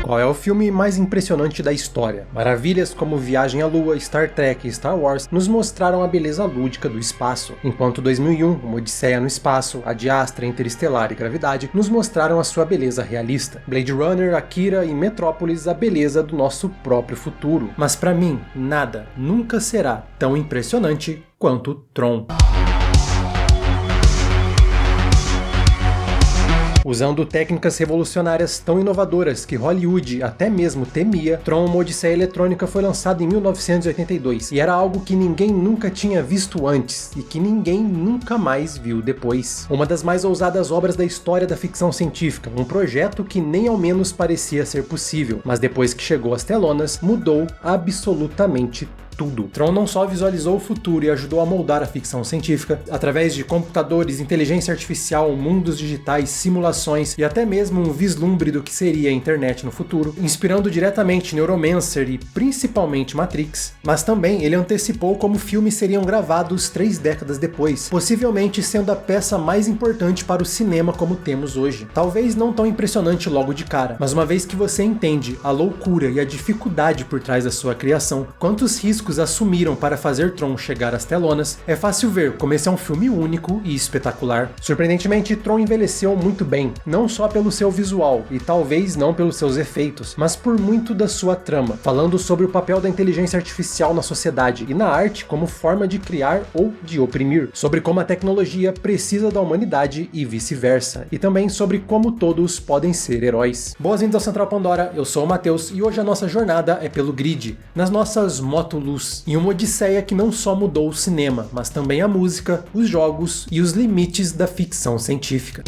Qual é o filme mais impressionante da história? Maravilhas como Viagem à Lua, Star Trek e Star Wars nos mostraram a beleza lúdica do espaço, enquanto 2001, Uma Odisseia no Espaço, Ad Astra, Interestelar e Gravidade nos mostraram a sua beleza realista. Blade Runner, Akira e Metrópolis a beleza do nosso próprio futuro. Mas pra mim, nada nunca será tão impressionante quanto Tron. Usando técnicas revolucionárias tão inovadoras que Hollywood até mesmo temia, Tron, Uma Odisseia Eletrônica foi lançado em 1982 e era algo que ninguém nunca tinha visto antes e que ninguém nunca mais viu depois. Uma das mais ousadas obras da história da ficção científica, um projeto que nem ao menos parecia ser possível, mas depois que chegou às telonas, mudou absolutamente tudo. Tron não só visualizou o futuro e ajudou a moldar a ficção científica, através de computadores, inteligência artificial, mundos digitais, simulações e até mesmo um vislumbre do que seria a internet no futuro, inspirando diretamente Neuromancer e principalmente Matrix, mas também ele antecipou como filmes seriam gravados 3 décadas depois, possivelmente sendo a peça mais importante para o cinema como temos hoje. Talvez não tão impressionante logo de cara, mas uma vez que você entende a loucura e a dificuldade por trás da sua criação, quantos riscos assumiram para fazer Tron chegar às telonas, é fácil ver como esse é um filme único e espetacular. Surpreendentemente, Tron envelheceu muito bem, não só pelo seu visual, e talvez não pelos seus efeitos, mas por muito da sua trama, falando sobre o papel da inteligência artificial na sociedade e na arte como forma de criar ou de oprimir, sobre como a tecnologia precisa da humanidade e vice-versa, e também sobre como todos podem ser heróis. Boas-vindas ao Central Pandora, eu sou o Matheus, e hoje a nossa jornada é pelo grid, nas nossas Motolus, em uma odisseia que não só mudou o cinema, mas também a música, os jogos e os limites da ficção científica.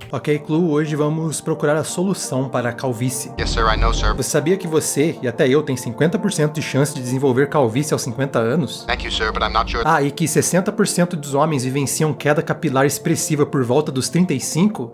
Ok, Clu, hoje vamos procurar a solução para a calvície. Yes, sir, I know, sir. Você sabia que você, e até eu, tem 50% de chance de desenvolver calvície aos 50 anos? Thank you, sir, but I'm not sure. Ah, e que 60% dos homens vivenciam queda capilar expressiva por volta dos 35?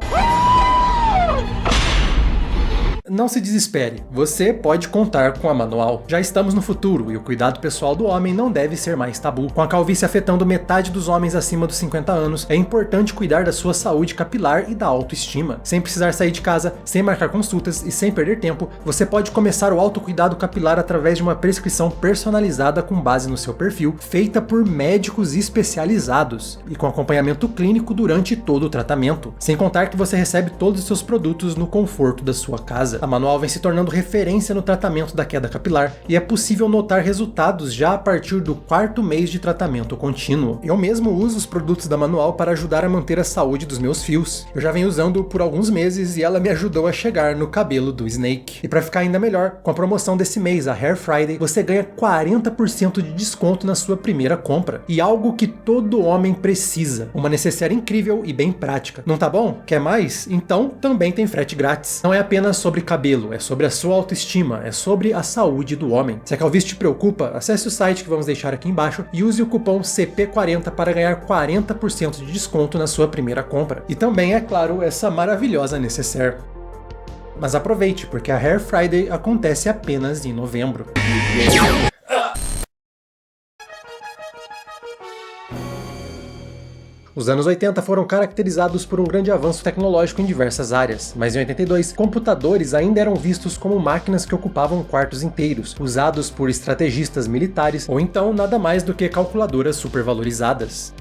Não se desespere, você pode contar com a Manual. Já estamos no futuro e o cuidado pessoal do homem não deve ser mais tabu. Com a calvície afetando metade dos homens acima dos 50 anos, é importante cuidar da sua saúde capilar e da autoestima. Sem precisar sair de casa, sem marcar consultas e sem perder tempo, você pode começar o autocuidado capilar através de uma prescrição personalizada com base no seu perfil, feita por médicos especializados e com acompanhamento clínico durante todo o tratamento. Sem contar que você recebe todos os seus produtos no conforto da sua casa. A Manual vem se tornando referência no tratamento da queda capilar e é possível notar resultados já a partir do 4º mês de tratamento contínuo. Eu mesmo uso os produtos da Manual para ajudar a manter a saúde dos meus fios. Eu já venho usando por alguns meses e ela me ajudou a chegar no cabelo do Snake. E para ficar ainda melhor, com a promoção desse mês, a Hair Friday, você ganha 40% de desconto na sua primeira compra. E algo que todo homem precisa, uma necessaire incrível e bem prática. Não tá bom? Quer mais? Então também tem frete grátis. Não é apenas sobre cabelo, é sobre a sua autoestima, é sobre a saúde do homem. Se a calvície te preocupa, acesse o site que vamos deixar aqui embaixo e use o cupom CP40 para ganhar 40% de desconto na sua primeira compra. E também, é claro, essa maravilhosa necessaire. Mas aproveite, porque a Hair Friday acontece apenas em novembro. Os anos 80 foram caracterizados por um grande avanço tecnológico em diversas áreas, mas em 82, computadores ainda eram vistos como máquinas que ocupavam quartos inteiros, usados por estrategistas militares ou então nada mais do que calculadoras supervalorizadas.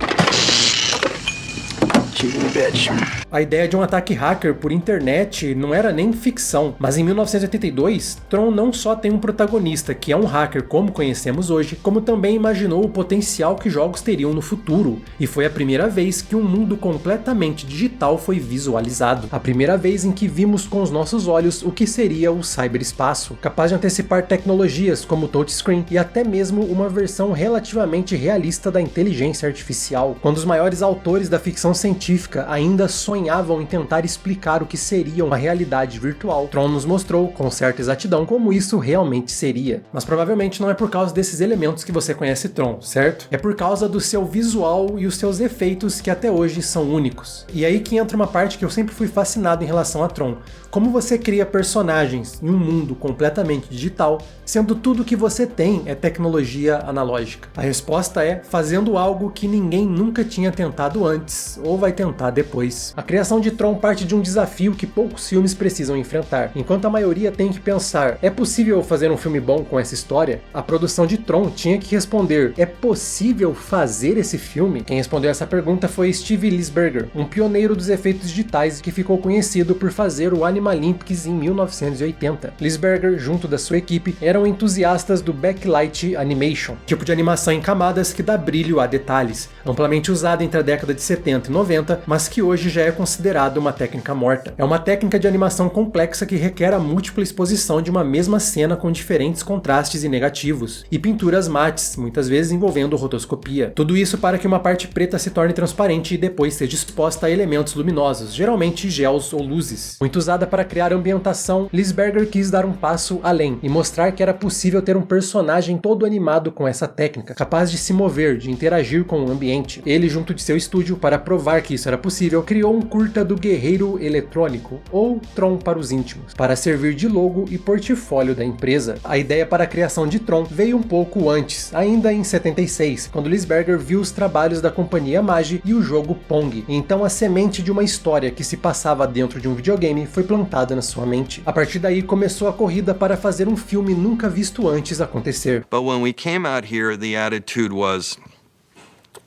A ideia de um ataque hacker por internet não era nem ficção, mas em 1982, Tron não só tem um protagonista que é um hacker como conhecemos hoje, como também imaginou o potencial que jogos teriam no futuro, e foi a primeira vez que um mundo completamente digital foi visualizado. A primeira vez em que vimos com os nossos olhos o que seria o cyberespaço, capaz de antecipar tecnologias como o touchscreen e até mesmo uma versão relativamente realista da inteligência artificial. Quando os maiores autores da ficção científica científica ainda sonhavam em tentar explicar o que seria uma realidade virtual, Tron nos mostrou, com certa exatidão, como isso realmente seria. Mas provavelmente não é por causa desses elementos que você conhece Tron, certo? É por causa do seu visual e os seus efeitos que até hoje são únicos. E aí que entra uma parte que eu sempre fui fascinado em relação a Tron. Como você cria personagens em um mundo completamente digital, sendo tudo que você tem é tecnologia analógica? A resposta é fazendo algo que ninguém nunca tinha tentado antes, ou vai tentar depois. A criação de Tron parte de um desafio que poucos filmes precisam enfrentar. Enquanto a maioria tem que pensar, é possível fazer um filme bom com essa história? A produção de Tron tinha que responder, é possível fazer esse filme? Quem respondeu essa pergunta foi Steve Lisberger, um pioneiro dos efeitos digitais que ficou conhecido por fazer o Animalympics em 1980. Lisberger, junto da sua equipe, eram entusiastas do backlight animation, tipo de animação em camadas que dá brilho a detalhes, amplamente usada entre a década de 70 e 90, mas que hoje já é considerada uma técnica morta. É uma técnica de animação complexa que requer a múltipla exposição de uma mesma cena com diferentes contrastes e negativos, e pinturas mates, muitas vezes envolvendo rotoscopia. Tudo isso para que uma parte preta se torne transparente e depois seja exposta a elementos luminosos, geralmente gels ou luzes. Muito usada para criar ambientação, Lisberger quis dar um passo além e mostrar que era possível ter um personagem todo animado com essa técnica, capaz de se mover, de interagir com o ambiente. Ele, junto de seu estúdio, para provar que isso era possível, criou um curta do Guerreiro Eletrônico, ou Tron para os íntimos, para servir de logo e portfólio da empresa. A ideia para a criação de Tron veio um pouco antes, ainda em 76, quando Lisberger viu os trabalhos da companhia Magi e o jogo Pong. Então a semente de uma história que se passava dentro de um videogame foi plantada na sua mente. A partir daí começou a corrida para fazer um filme nunca visto antes acontecer. But when we came out here, the attitude was,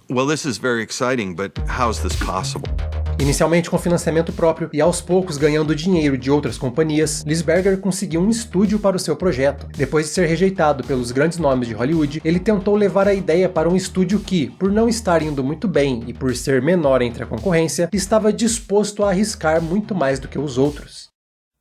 well, this is very exciting, but how is this possible? Inicialmente com financiamento próprio e aos poucos ganhando dinheiro de outras companhias, Lisberger conseguiu um estúdio para o seu projeto. Depois de ser rejeitado pelos grandes nomes de Hollywood, ele tentou levar a ideia para um estúdio que, por não estar indo muito bem e por ser menor entre a concorrência, estava disposto a arriscar muito mais do que os outros: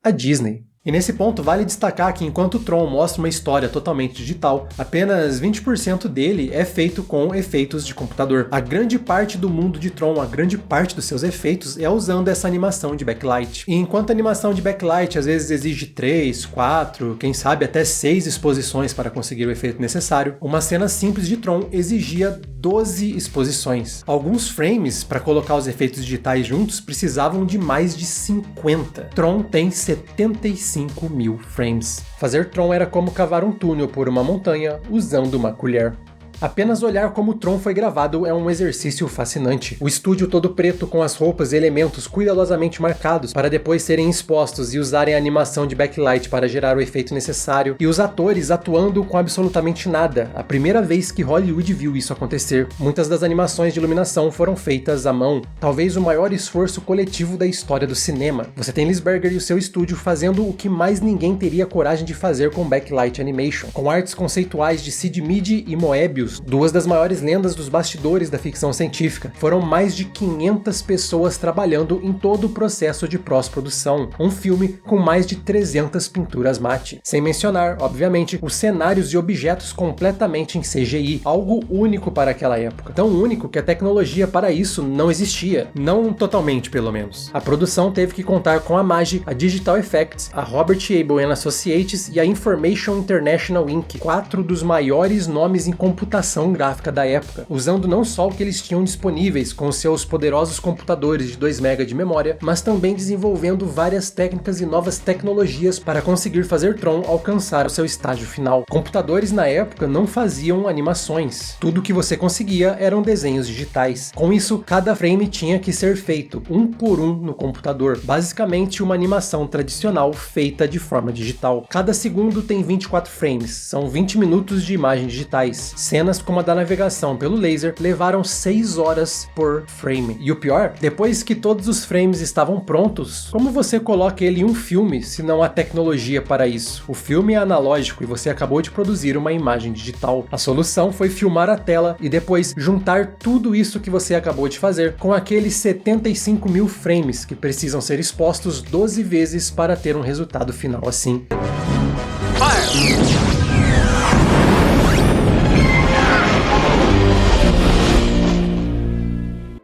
a Disney. E nesse ponto vale destacar que enquanto Tron mostra uma história totalmente digital, apenas 20% dele é feito com efeitos de computador. A grande parte do mundo de Tron, a grande parte dos seus efeitos é usando essa animação de backlight. E enquanto a animação de backlight às vezes exige 3, 4, quem sabe até 6 exposições para conseguir o efeito necessário, uma cena simples de Tron exigia 12 exposições. Alguns frames para colocar os efeitos digitais juntos precisavam de mais de 50. Tron tem 75 mil frames. Fazer Tron era como cavar um túnel por uma montanha usando uma colher. Apenas olhar como Tron foi gravado é um exercício fascinante. O estúdio todo preto com as roupas e elementos cuidadosamente marcados para depois serem expostos e usarem a animação de backlight para gerar o efeito necessário, e os atores atuando com absolutamente nada. A primeira vez que Hollywood viu isso acontecer. Muitas das animações de iluminação foram feitas à mão, talvez o maior esforço coletivo da história do cinema. Você tem Lisberger e o seu estúdio fazendo o que mais ninguém teria coragem de fazer com backlight animation, com artes conceituais de Sid Mead e Moebius, duas das maiores lendas dos bastidores da ficção científica. Foram mais de 500 pessoas trabalhando em todo o processo de pós-produção. Um filme com mais de 300 pinturas mate. Sem mencionar, obviamente, os cenários e objetos completamente em CGI, algo único para aquela época. Tão único que a tecnologia para isso não existia. Não totalmente, pelo menos. A produção teve que contar com a Magi, a Digital Effects, a Robert Abel & Associates e a Information International Inc., 4 dos maiores nomes em computação gráfica da época, usando não só o que eles tinham disponíveis com seus poderosos computadores de 2 MB de memória, mas também desenvolvendo várias técnicas e novas tecnologias para conseguir fazer Tron alcançar o seu estágio final. Computadores na época não faziam animações. Tudo que você conseguia eram desenhos digitais. Com isso, cada frame tinha que ser feito um por um no computador. Basicamente uma animação tradicional feita de forma digital. Cada segundo tem 24 frames, são 20 minutos de imagens digitais. Cenas como a da navegação pelo laser levaram 6 horas por frame. E o pior, depois que todos os frames estavam prontos, como você coloca ele em um filme se não há tecnologia para isso? O filme é analógico e você acabou de produzir uma imagem digital. A solução foi filmar a tela e depois juntar tudo isso que você acabou de fazer com aqueles 75 mil frames que precisam ser expostos 12 vezes para ter um resultado final assim.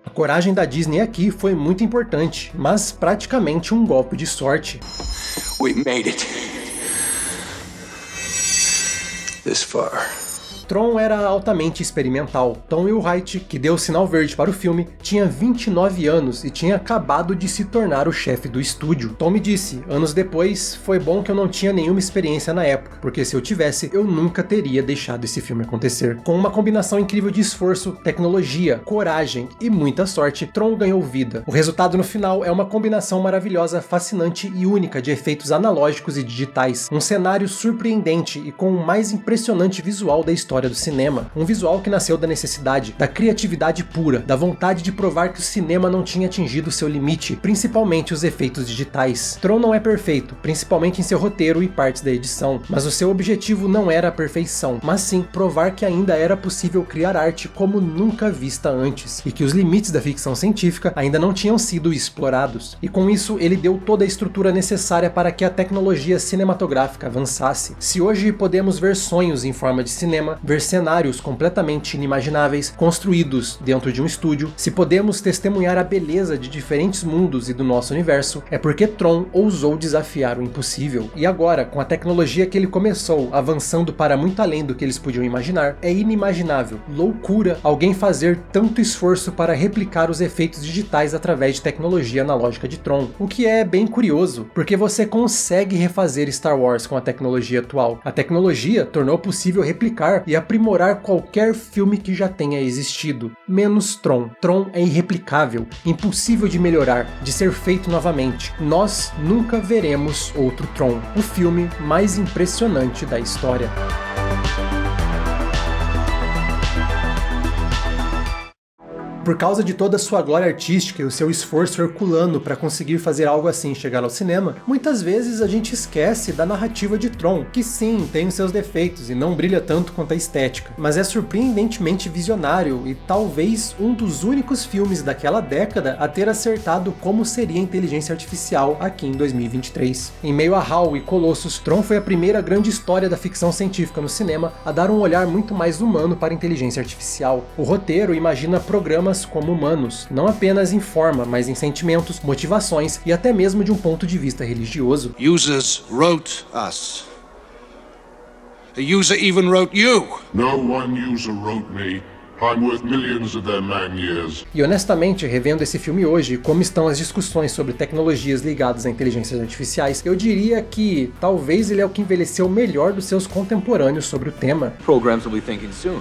A coragem da Disney aqui foi muito importante, mas praticamente um golpe de sorte. We made it. This far. Tron era altamente experimental. Tom Wilhite, que deu o sinal verde para o filme, tinha 29 anos e tinha acabado de se tornar o chefe do estúdio. Tom me disse, anos depois, foi bom que eu não tinha nenhuma experiência na época, porque se eu tivesse, eu nunca teria deixado esse filme acontecer. Com uma combinação incrível de esforço, tecnologia, coragem e muita sorte, Tron ganhou vida. O resultado no final é uma combinação maravilhosa, fascinante e única de efeitos analógicos e digitais. Um cenário surpreendente e com o mais impressionante visual da história do cinema. Um visual que nasceu da necessidade, da criatividade pura, da vontade de provar que o cinema não tinha atingido seu limite, principalmente os efeitos digitais. Tron não é perfeito, principalmente em seu roteiro e partes da edição, mas o seu objetivo não era a perfeição, mas sim provar que ainda era possível criar arte como nunca vista antes, e que os limites da ficção científica ainda não tinham sido explorados. E com isso, ele deu toda a estrutura necessária para que a tecnologia cinematográfica avançasse. Se hoje podemos ver sonhos em forma de cinema, ver cenários completamente inimagináveis construídos dentro de um estúdio, se podemos testemunhar a beleza de diferentes mundos e do nosso universo, é porque Tron ousou desafiar o impossível. E agora, com a tecnologia que ele começou, avançando para muito além do que eles podiam imaginar, é inimaginável, loucura, alguém fazer tanto esforço para replicar os efeitos digitais através de tecnologia analógica de Tron. O que é bem curioso, porque você consegue refazer Star Wars com a tecnologia atual. A tecnologia tornou possível replicar e aprimorar qualquer filme que já tenha existido, menos Tron. Tron é irreplicável, impossível de melhorar, de ser feito novamente. Nós nunca veremos outro Tron, o filme mais impressionante da história. Por causa de toda a sua glória artística e o seu esforço herculano para conseguir fazer algo assim chegar ao cinema, muitas vezes a gente esquece da narrativa de Tron, que sim, tem os seus defeitos e não brilha tanto quanto a estética, mas é surpreendentemente visionário e talvez um dos únicos filmes daquela década a ter acertado como seria a inteligência artificial aqui em 2023. Em meio a HAL e Colossus, Tron foi a primeira grande história da ficção científica no cinema a dar um olhar muito mais humano para a inteligência artificial. O roteiro imagina programas como humanos, não apenas em forma, mas em sentimentos, motivações e até mesmo de um ponto de vista religioso. Users wrote us. A user even wrote you. No one user wrote me. I'm worth millions of their man years. E honestamente, revendo esse filme hoje, como estão as discussões sobre tecnologias ligadas a inteligências artificiais, eu diria que talvez ele é o que envelheceu melhor dos seus contemporâneos sobre o tema. Programs will be thinking soon.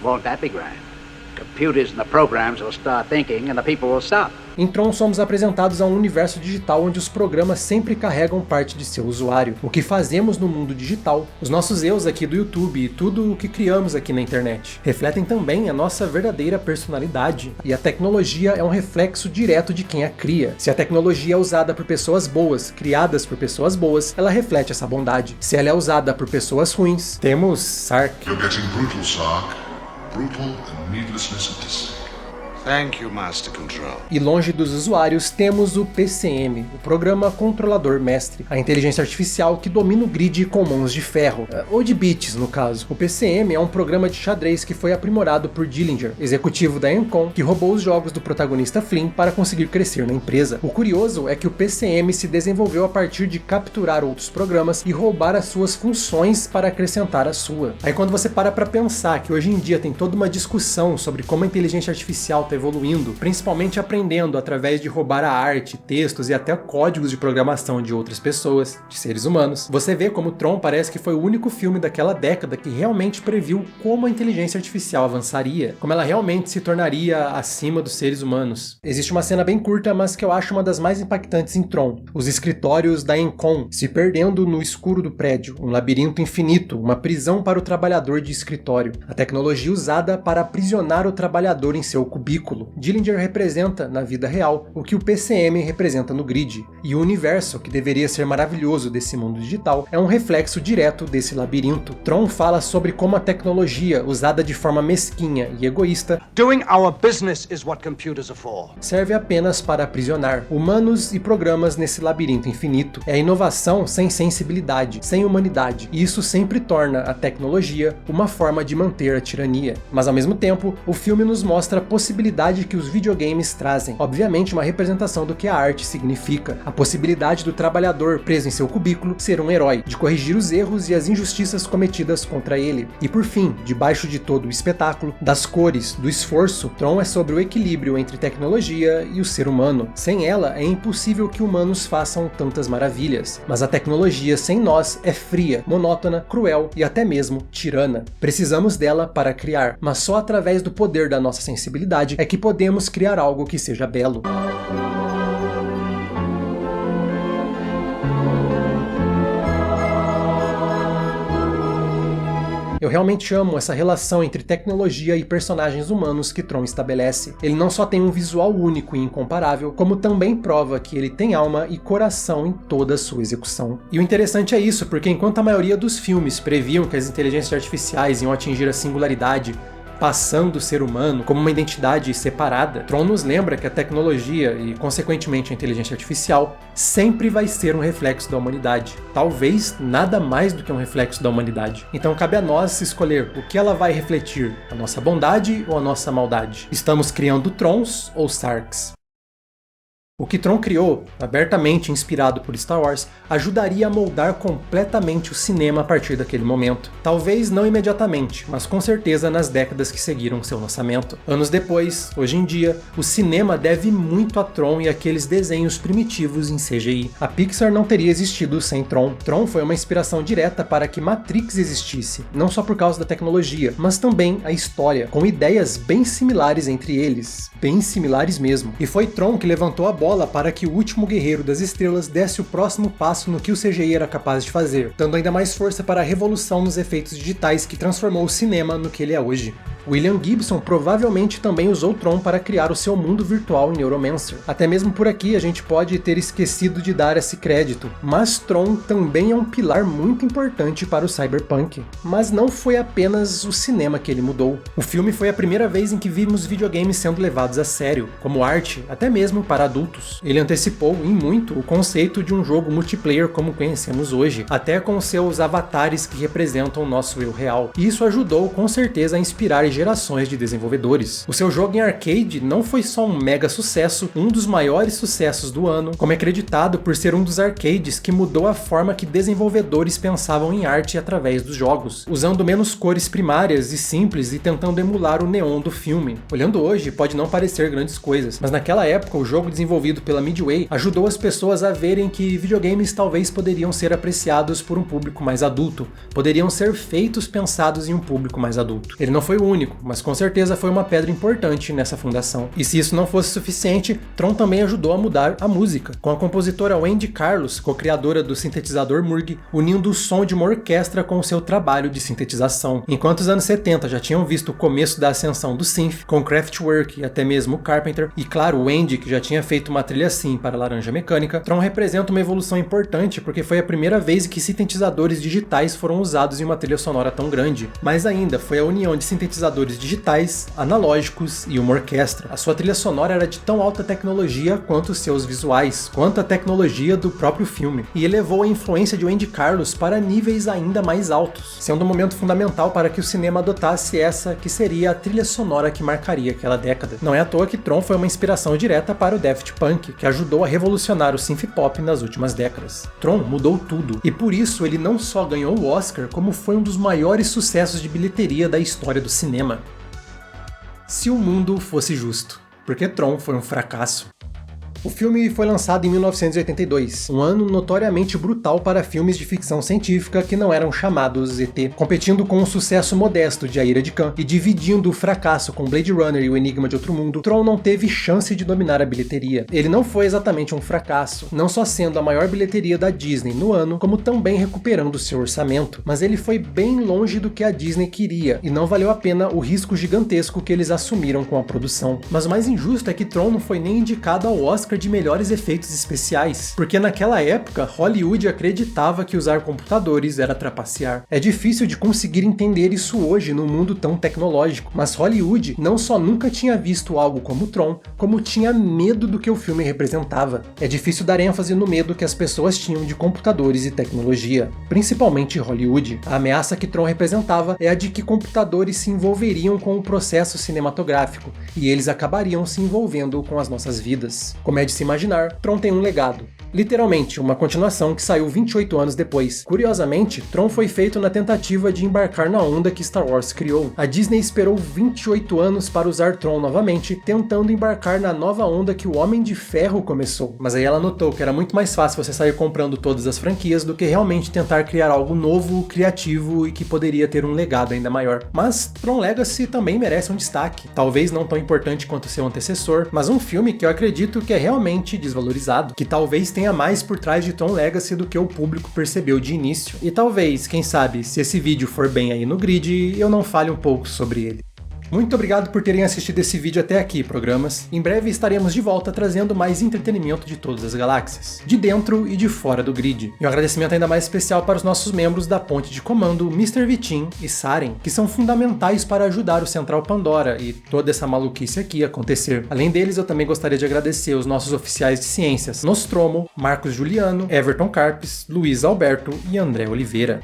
Won't that be grand? Computers and the programs will start thinking and the people will stop. Em Tron somos apresentados a um universo digital onde os programas sempre carregam parte de seu usuário. O que fazemos no mundo digital, os nossos eus aqui do YouTube e tudo o que criamos aqui na internet, refletem também a nossa verdadeira personalidade. E a tecnologia é um reflexo direto de quem a cria. Se a tecnologia é usada por pessoas boas, criadas por pessoas boas, ela reflete essa bondade. Se ela é usada por pessoas ruins, temos Sark. You're getting brutal, Sark. Brutal and needlessness of dissent. Thank you, Master Control. E longe dos usuários, temos o PCM, o Programa Controlador Mestre, a inteligência artificial que domina o grid com mãos de ferro, ou de bits no caso. O PCM é um programa de xadrez que foi aprimorado por Dillinger, executivo da Encom, que roubou os jogos do protagonista Flynn para conseguir crescer na empresa. O curioso é que o PCM se desenvolveu a partir de capturar outros programas e roubar as suas funções para acrescentar a sua. Aí quando você para pensar que hoje em dia tem toda uma discussão sobre como a inteligência artificial evoluindo, principalmente aprendendo através de roubar a arte, textos e até códigos de programação de outras pessoas, de seres humanos. Você vê como Tron parece que foi o único filme daquela década que realmente previu como a inteligência artificial avançaria, como ela realmente se tornaria acima dos seres humanos. Existe uma cena bem curta, mas que eu acho uma das mais impactantes em Tron. Os escritórios da Encom se perdendo no escuro do prédio, um labirinto infinito, uma prisão para o trabalhador de escritório. A tecnologia usada para aprisionar o trabalhador em seu cubículo. Dillinger representa, na vida real, o que o PCM representa no grid, e o universo, que deveria ser maravilhoso desse mundo digital, é um reflexo direto desse labirinto. Tron fala sobre como a tecnologia, usada de forma mesquinha e egoísta, Doing our business is what computers are for. serve apenas para aprisionar humanos e programas nesse labirinto infinito. É a inovação sem sensibilidade, sem humanidade, e isso sempre torna a tecnologia uma forma de manter a tirania. Mas ao mesmo tempo, o filme nos mostra possibilidades possibilidade que os videogames trazem. Obviamente, uma representação do que a arte significa. A possibilidade do trabalhador preso em seu cubículo ser um herói, de corrigir os erros e as injustiças cometidas contra ele. E por fim, debaixo de todo o espetáculo, das cores, do esforço, Tron é sobre o equilíbrio entre tecnologia e o ser humano. Sem ela, é impossível que humanos façam tantas maravilhas. Mas a tecnologia sem nós é fria, monótona, cruel e até mesmo tirana. Precisamos dela para criar, mas só através do poder da nossa sensibilidade é que podemos criar algo que seja belo. Eu realmente amo essa relação entre tecnologia e personagens humanos que Tron estabelece. Ele não só tem um visual único e incomparável, como também prova que ele tem alma e coração em toda a sua execução. E o interessante é isso, porque enquanto a maioria dos filmes previam que as inteligências artificiais iam atingir a singularidade, passando o ser humano como uma identidade separada, Tron nos lembra que a tecnologia e, consequentemente, a inteligência artificial sempre vai ser um reflexo da humanidade. Talvez nada mais do que um reflexo da humanidade. Então cabe a nós escolher o que ela vai refletir, a nossa bondade ou a nossa maldade. Estamos criando Trons ou Sarks? O que Tron criou, abertamente inspirado por Star Wars, ajudaria a moldar completamente o cinema a partir daquele momento. Talvez não imediatamente, mas com certeza nas décadas que seguiram seu lançamento. Anos depois, hoje em dia, o cinema deve muito a Tron e aqueles desenhos primitivos em CGI. A Pixar não teria existido sem Tron. Tron foi uma inspiração direta para que Matrix existisse, não só por causa da tecnologia, mas também a história, com ideias bem similares entre eles, bem similares mesmo. E foi Tron que levantou a bola para que o último guerreiro das estrelas desse o próximo passo no que o CGI era capaz de fazer, dando ainda mais força para a revolução nos efeitos digitais que transformou o cinema no que ele é hoje. William Gibson provavelmente também usou Tron para criar o seu mundo virtual Neuromancer. Até mesmo por aqui a gente pode ter esquecido de dar esse crédito, mas Tron também é um pilar muito importante para o cyberpunk. Mas não foi apenas o cinema que ele mudou. O filme foi a primeira vez em que vimos videogames sendo levados a sério, como arte, até mesmo para adultos. Ele antecipou em muito o conceito de um jogo multiplayer como conhecemos hoje, até com seus avatares que representam o nosso eu real. E isso ajudou com certeza a inspirar gerações de desenvolvedores. O seu jogo em arcade não foi só um mega sucesso, um dos maiores sucessos do ano, como é acreditado por ser um dos arcades que mudou a forma que desenvolvedores pensavam em arte através dos jogos, usando menos cores primárias e simples e tentando emular o neon do filme. Olhando hoje, pode não parecer grandes coisas, mas naquela época o jogo desenvolvido pela Midway ajudou as pessoas a verem que videogames talvez poderiam ser apreciados por um público mais adulto, poderiam ser feitos pensados em um público mais adulto. Ele não foi o único, mas com certeza foi uma pedra importante nessa fundação. E se isso não fosse suficiente, Tron também ajudou a mudar a música, com a compositora Wendy Carlos, co-criadora do sintetizador Moog, unindo o som de uma orquestra com o seu trabalho de sintetização. Enquanto os anos 70 já tinham visto o começo da ascensão do synth, com Kraftwerk e até mesmo Carpenter, e claro, Wendy, que já tinha feito uma trilha assim para Laranja Mecânica, Tron representa uma evolução importante porque foi a primeira vez que sintetizadores digitais foram usados em uma trilha sonora tão grande. Mais ainda, foi a união de sintetizadores digitais, analógicos e uma orquestra. A sua trilha sonora era de tão alta tecnologia quanto os seus visuais, quanto a tecnologia do próprio filme, e elevou a influência de Wendy Carlos para níveis ainda mais altos, sendo um momento fundamental para que o cinema adotasse essa que seria a trilha sonora que marcaria aquela década. Não é à toa que Tron foi uma inspiração direta para o Daft Punk, que ajudou a revolucionar o synth pop nas últimas décadas. Tron mudou tudo, e por isso ele não só ganhou o Oscar, como foi um dos maiores sucessos de bilheteria da história do cinema. Se o mundo fosse justo, porque Tron foi um fracasso. O filme foi lançado em 1982, um ano notoriamente brutal para filmes de ficção científica que não eram chamados ET, competindo com o sucesso modesto de A Ira de Khan e dividindo o fracasso com Blade Runner e O Enigma de Outro Mundo. Tron não teve chance de dominar a bilheteria. Ele não foi exatamente um fracasso, não só sendo a maior bilheteria da Disney no ano, como também recuperando seu orçamento, mas ele foi bem longe do que a Disney queria, e não valeu a pena o risco gigantesco que eles assumiram com a produção. Mas o mais injusto é que Tron não foi nem indicado ao Oscar busca de melhores efeitos especiais, porque naquela época Hollywood acreditava que usar computadores era trapacear. É difícil de conseguir entender isso hoje no mundo tão tecnológico, mas Hollywood não só nunca tinha visto algo como Tron, como tinha medo do que o filme representava. É difícil dar ênfase no medo que as pessoas tinham de computadores e tecnologia, principalmente Hollywood. A ameaça que Tron representava é a de que computadores se envolveriam com o processo cinematográfico, e eles acabariam se envolvendo com as nossas vidas. Como é de se imaginar, Tron tem um legado. Literalmente, uma continuação que saiu 28 anos depois. Curiosamente, Tron foi feito na tentativa de embarcar na onda que Star Wars criou. A Disney esperou 28 anos para usar Tron novamente, tentando embarcar na nova onda que o Homem de Ferro começou. Mas aí ela notou que era muito mais fácil você sair comprando todas as franquias do que realmente tentar criar algo novo, criativo e que poderia ter um legado ainda maior. Mas Tron Legacy também merece um destaque. Talvez não tão importante quanto seu antecessor, mas um filme que eu acredito que é realmente desvalorizado, que talvez tenha mais por trás de Tron Legacy do que o público percebeu de início. E talvez, quem sabe, se esse vídeo for bem aí no grid, eu não fale um pouco sobre ele. Muito obrigado por terem assistido esse vídeo até aqui, programas. Em breve estaremos de volta trazendo mais entretenimento de todas as galáxias, de dentro e de fora do grid. E um agradecimento ainda mais especial para os nossos membros da Ponte de Comando, Mr. Vitin e Saren, que são fundamentais para ajudar o Central Pandora e toda essa maluquice aqui acontecer. Além deles, eu também gostaria de agradecer os nossos oficiais de ciências, Nostromo, Marcos Juliano, Everton Carpes, Luiz Alberto e André Oliveira.